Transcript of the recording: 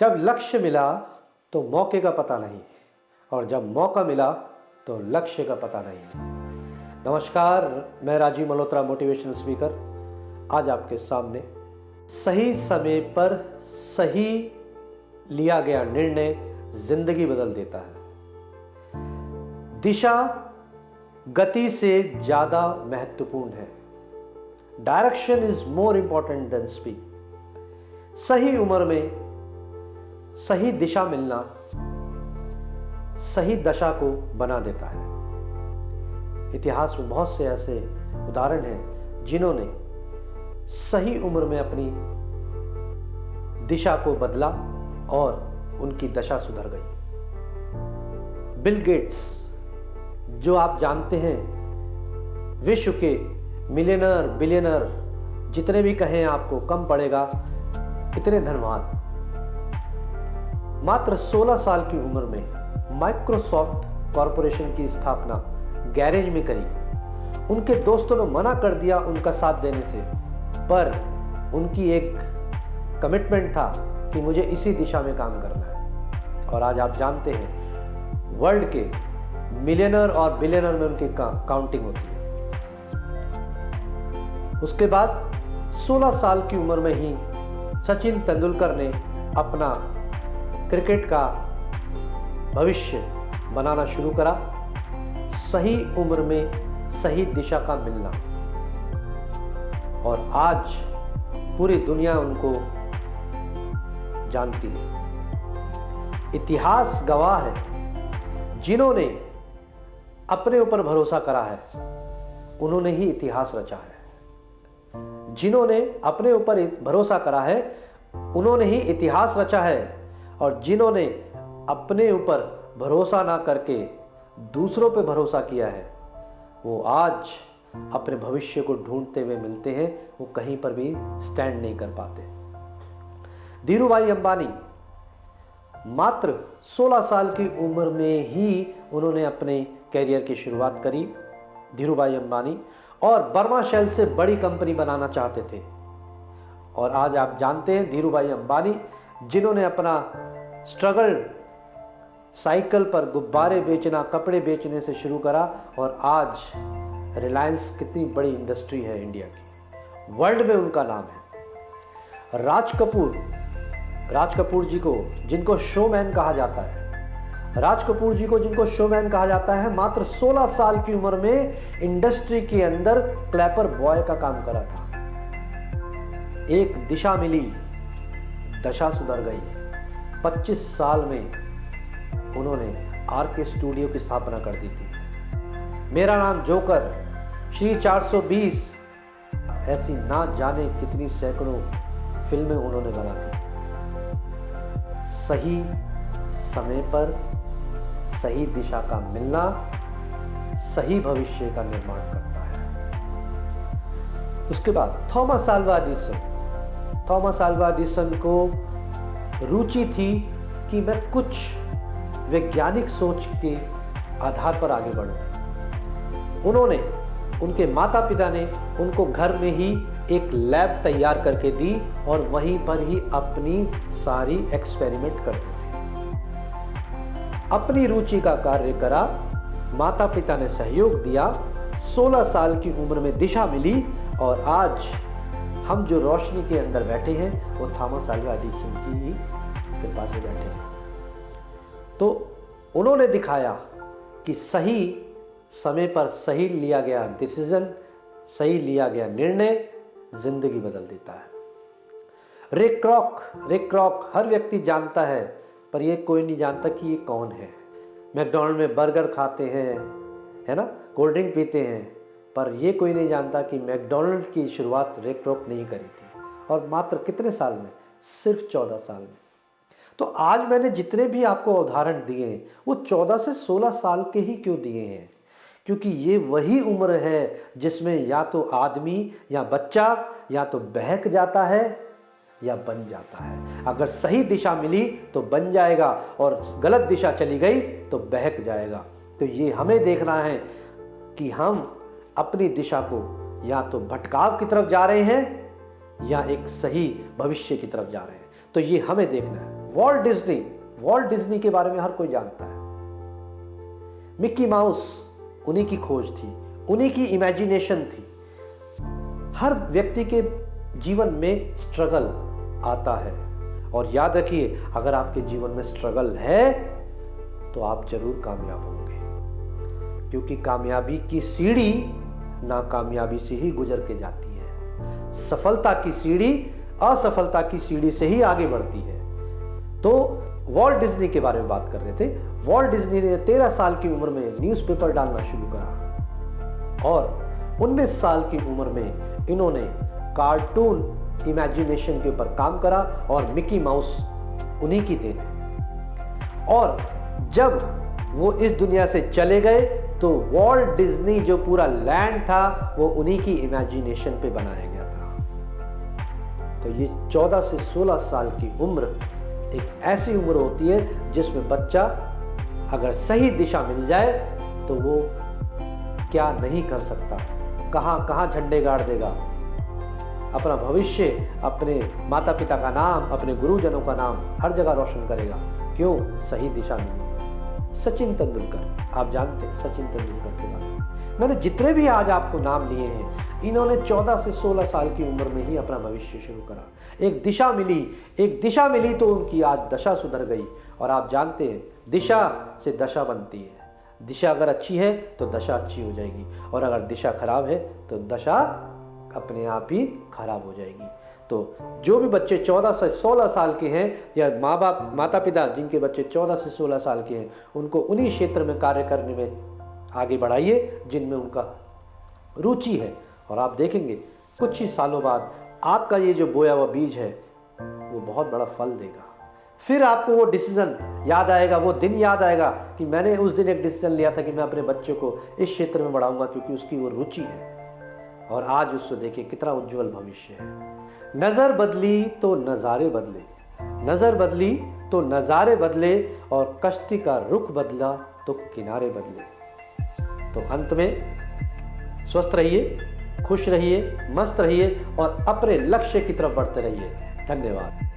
जब लक्ष्य मिला तो मौके का पता नहीं, और जब मौका मिला तो लक्ष्य का पता नहीं। नमस्कार, मैं राजीव मल्होत्रा, मोटिवेशनल स्पीकर, आज आपके सामने सही समय पर सही लिया गया निर्णय जिंदगी बदल देता है। दिशा गति से ज्यादा महत्वपूर्ण है। Direction is more important than speed. सही उम्र में सही दिशा मिलना सही दशा को बना देता है। इतिहास में बहुत से ऐसे उदाहरण हैं जिन्होंने सही उम्र में अपनी दिशा को बदला और उनकी दशा सुधर गई। बिल गेट्स, जो आप जानते हैं विश्व के मिलियनर बिलियनर जितने भी कहें आपको कम पड़ेगा, इतने धनवान, मात्र 16 साल की उम्र में माइक्रोसॉफ्ट कॉरपोरेशन की स्थापना गैरेज में करी। उनके दोस्तों ने मना कर दिया उनका साथ देने से, पर उनकी एक कमिटमेंट था कि मुझे इसी दिशा में काम करना है। और आज आप जानते हैं वर्ल्ड के मिलियनर और बिलियनर में उनकी काउंटिंग होती है। उसके बाद 16 साल की उम्र में ही सचिन तेंदुलकर ने अपना क्रिकेट का भविष्य बनाना शुरू करा। सही उम्र में सही दिशा का मिलना, और आज पूरी दुनिया उनको जानती है। इतिहास गवाह है, जिन्होंने अपने ऊपर भरोसा करा है उन्होंने ही इतिहास रचा है। जिन्होंने अपने ऊपर भरोसा करा है उन्होंने ही इतिहास रचा है, और जिन्होंने अपने ऊपर भरोसा ना करके दूसरों पे भरोसा किया है वो आज अपने भविष्य को ढूंढते हुए मिलते हैं। वो कहीं पर भी स्टैंड नहीं कर पाते। धीरूभाई अंबानी मात्र 16 साल की उम्र में ही उन्होंने अपने कैरियर की शुरुआत करी। धीरूभाई अंबानी और बर्मा शेल से बड़ी कंपनी बनाना चाहते थे। और आज आप जानते हैं धीरूभाई अंबानी, जिन्होंने अपना स्ट्रगल साइकिल पर गुब्बारे बेचना, कपड़े बेचने से शुरू करा, और आज रिलायंस कितनी बड़ी इंडस्ट्री है इंडिया की, वर्ल्ड में उनका नाम है। राज कपूर जी को, जिनको शोमैन कहा जाता है, राज कपूर जी को जिनको शोमैन कहा जाता है, मात्र 16 साल की उम्र में इंडस्ट्री के अंदर क्लैपर बॉय का काम करा था। एक दिशा मिली, दशा सुधर गई। 25 साल में उन्होंने आरके स्टूडियो की स्थापना कर दी थी। मेरा नाम जोकर, श्री 420, ऐसी ना जाने कितनी सैकड़ों फिल्में उन्होंने बना दी। सही समय पर सही दिशा का मिलना सही भविष्य का निर्माण करता है। उसके बाद थॉमस अल्वा एडिसन को रुचि थी कि मैं कुछ वैज्ञानिक सोच के आधार पर आगे बढ़ूं। उनके माता पिता ने उनको घर में ही एक लैब तैयार करके दी और वहीं पर ही अपनी सारी एक्सपेरिमेंट करते थे। अपनी रुचि का कार्य करा, माता पिता ने सहयोग दिया, 16 साल की उम्र में दिशा मिली, और आज हम जो रोशनी के अंदर बैठे हैं वो थॉमस अल्वा एडिसन की ही कृपा से बैठे हैं। तो उन्होंने दिखाया कि सही समय पर सही लिया गया डिसीजन, सही लिया गया निर्णय जिंदगी बदल देता है। रिक क्रॉक हर व्यक्ति जानता है, पर ये कोई नहीं जानता कि ये कौन है। मैकडॉनल्ड में बर्गर खाते हैं, है ना, कोल्ड ड्रिंक पीते हैं, पर ये कोई नहीं जानता कि मैकडॉनल्ड की शुरुआत रिक क्रॉक ने ही करी थी। और मात्र कितने साल में? सिर्फ 14 साल में। तो आज मैंने जितने भी आपको उदाहरण दिए हैं वो 14 से 16 साल के ही क्यों दिए हैं? क्योंकि ये वही उम्र है जिसमें या तो आदमी या बच्चा या तो बहक जाता है या बन जाता है। अगर सही दिशा मिली तो बन जाएगा, और गलत दिशा चली गई तो बहक जाएगा। तो ये हमें देखना है कि हम अपनी दिशा को या तो भटकाव की तरफ जा रहे हैं या एक सही भविष्य की तरफ जा रहे हैं। तो ये हमें देखना है। वॉल्ट डिज्नी के बारे में हर कोई जानता है। मिक्की माउस उन्हीं की खोज थी, उन्हीं की इमेजिनेशन थी। हर व्यक्ति के जीवन में स्ट्रगल आता है, और याद रखिए, अगर आपके जीवन में स्ट्रगल है तो आप जरूर कामयाब होंगे, क्योंकि कामयाबी की सीढ़ी नाकामयाबी से ही गुजर के जाती है। सफलता की सीढ़ी असफलता की सीढ़ी से ही आगे बढ़ती है। तो वॉल्ट डिज्नी के बारे में बात कर रहे थे। वॉल्ट डिज्नी ने 13 साल की उम्र में न्यूज़पेपर डालना शुरू करा, और 19 साल की उम्र में इन्होंने कार्टून इमेजिनेशन के ऊपर काम करा, और मिकी माउस उन्हीं की देन है। और जब वो इस दुनिया से चले गए तो वॉल्ट डिज्नी जो पूरा लैंड था वो उन्हीं की इमेजिनेशन पे बनाया गया था। तो ये 14 से 16 साल की उम्र एक ऐसी उम्र होती है जिसमें बच्चा अगर सही दिशा मिल जाए तो वो क्या नहीं कर सकता, कहां कहां झंडे गाड़ देगा, अपना भविष्य, अपने माता पिता का नाम, अपने गुरुजनों का नाम हर जगह रोशन करेगा। क्यों? सही दिशा मिली है। सचिन तेंदुलकर, आप जानते हैं सचिन तेंदुलकर के बारे में। मैंने जितने भी आज आपको नाम लिए हैं, इन्होंने 14 से 16 साल की उम्र में ही अपना भविष्य शुरू करा। एक दिशा मिली तो उनकी आज दशा सुधर गई। और आप जानते हैं, दिशा से दशा बनती है। दिशा अगर अच्छी है तो दशा अच्छी हो जाएगी, और अगर दिशा खराब है तो दशा अपने आप ही खराब हो जाएगी। तो जो भी बच्चे 14 से 16 साल के हैं, या माता पिता जिनके बच्चे 14 से 16 साल के हैं, उनको उन्हीं क्षेत्र में कार्य करने में आगे बढ़ाइए जिनमें उनका रुचि है। और आप देखेंगे कुछ ही सालों बाद आपका ये जो बोया हुआ बीज है वो बहुत बड़ा फल देगा। फिर आपको वो डिसीजन याद आएगा, वो दिन याद आएगा कि मैंने उस दिन एक डिसीजन लिया था कि मैं अपने बच्चों को इस क्षेत्र में बढ़ाऊंगा, क्योंकि उसकी वो रुचि है। और आज उसको देखिए कितना उज्जवल भविष्य है। नजर बदली तो नजारे बदले, नजर बदली तो नजारे बदले, और कश्ती का रुख बदला तो किनारे बदले। तो अंत में स्वस्थ रहिए, खुश रहिए, मस्त रहिए, और अपने लक्ष्य की तरफ बढ़ते रहिए। धन्यवाद।